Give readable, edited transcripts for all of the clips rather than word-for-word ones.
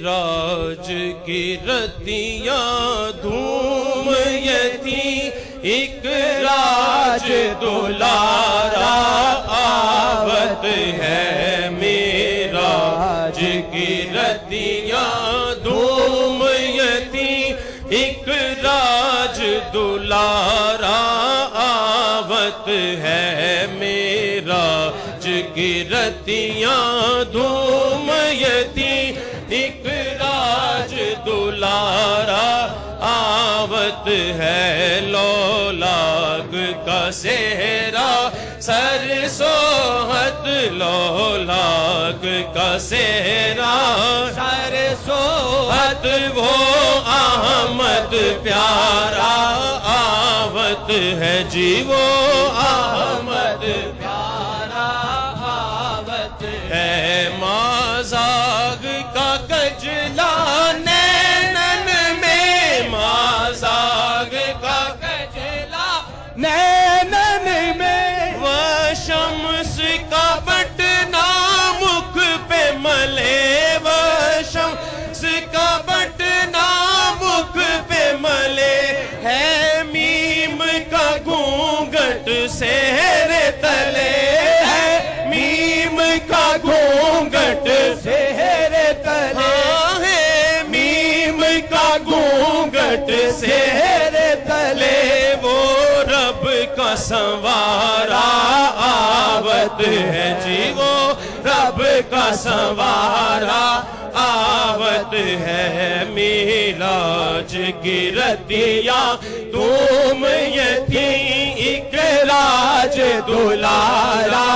میراج کی رتیاں دھوم یہ تھی، ایک راج دلارا آوت ہے۔ میراج کی رتیاں دھوم یہ تھی، ایک راج دلارا آوت ہے۔ میراج کی رتیاں دھوم یہ تھی، ایک راج دلارا آوت ہے۔ لولاگ کا صحرا سر سوہد، لولاگ کا صحرا سر سوہد، وہ احمد پیارا آوت ہے جی، وہ احمد پیارا آوت ہے۔ مازاغ کا کجلا نینن میں، مازاغ کا کجلا نینن میں، وہ شمس کا بٹنا مکھ پہ ملے، وہ شمس کا بٹنا مکھ پہ ملے، ہے میم کا گھونگھٹ سحر تلے، ہے میم کا گھونگھٹ سحر تلے، ہے میم کا گھونگھٹ سحر تلے، وہ رب کا سنوارا آوت ہے جی، وہ رب کا سنوارا آوت ہے۔ میراج کی رتیاں دھوم یہ تھی، ایک راج دلارا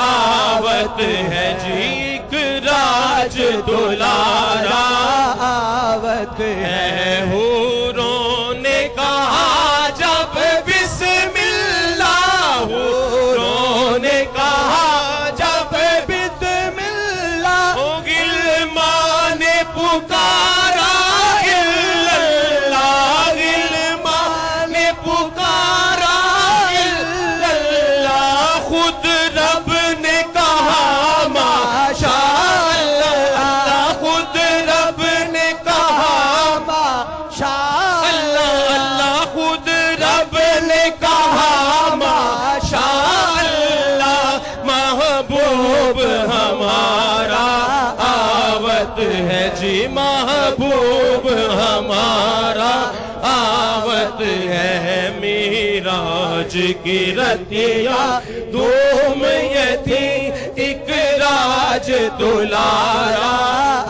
آوت ہے جی، ایک راج دلارا آوت ہے۔ حوروں نے کہا جب بسم اللہ، حوروں نے کہا جب بسم اللہ، غلمان نے پکارا الا اللہ، غلمان نے پکارا الا اللہ، خود رب نے کہا ماشاء اللہ، خود رب نے کہا ماشاء اللہ، خود رب نے کہا ماشاء اللہ، محبوب ہمارا آوت ہے جی، محبوب ہمارا آوت ہے۔ میراج کی رتیاں دھوم یہ تھی، ایک راج دلارا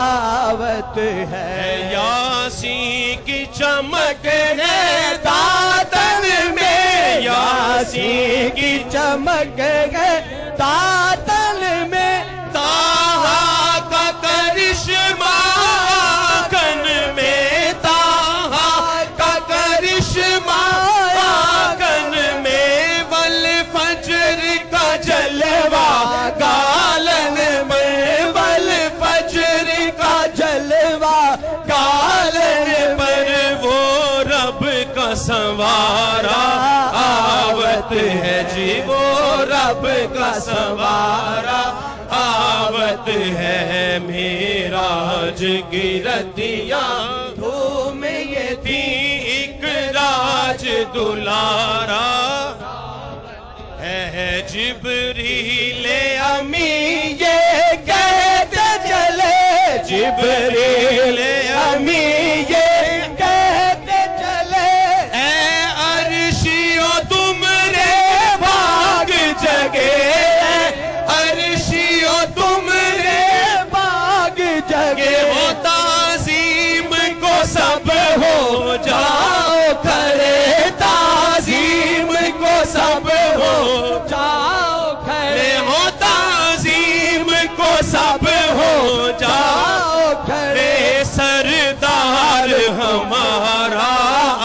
آوت ہے۔ یاسین کی چمک ہے دادن میں، یاسین کی چمک ہے دادن میں، طٰہٰ کا کرشمہ آنگن میں، طٰہٰ کا کرشمہ آنگن میں، والفجر کا جلوہ گالن میں، والفجر کا جلوہ گالن پر، وہ رب کا سنوارا آوت ہے جی، وہ رب کا سنوارا آوت ہے۔ میراج کی رتیاں دھوم یہ تھی، ایک راج دلارا ہے۔ جبریل امی یہ کہتے چلے، جبریل امی یہ کہتے چلے، اے عرشیو تم رے بھاگ جگے، اے عرشیو تم رے بھاگ جگے، ہو تعظیم کو سب ہو جاؤ کھڑے، تعظیم کو سب ہو جاؤ کھڑے، ہو تعظیم کو سب ہو جاؤ کھڑے، سردار ہمارا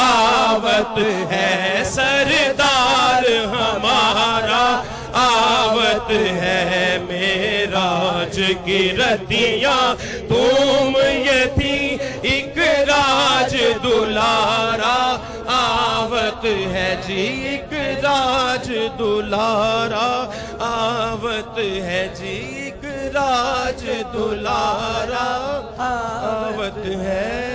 آوت ہے، سردار ہمارا آوت ہے۔ میراج کی رتیاں دھوم یہ تھی، ایک راج دلارا آوت ہے جی، ایک راج دلارا آوت ہے جی، ایک راج دلارا آوت محبت ہے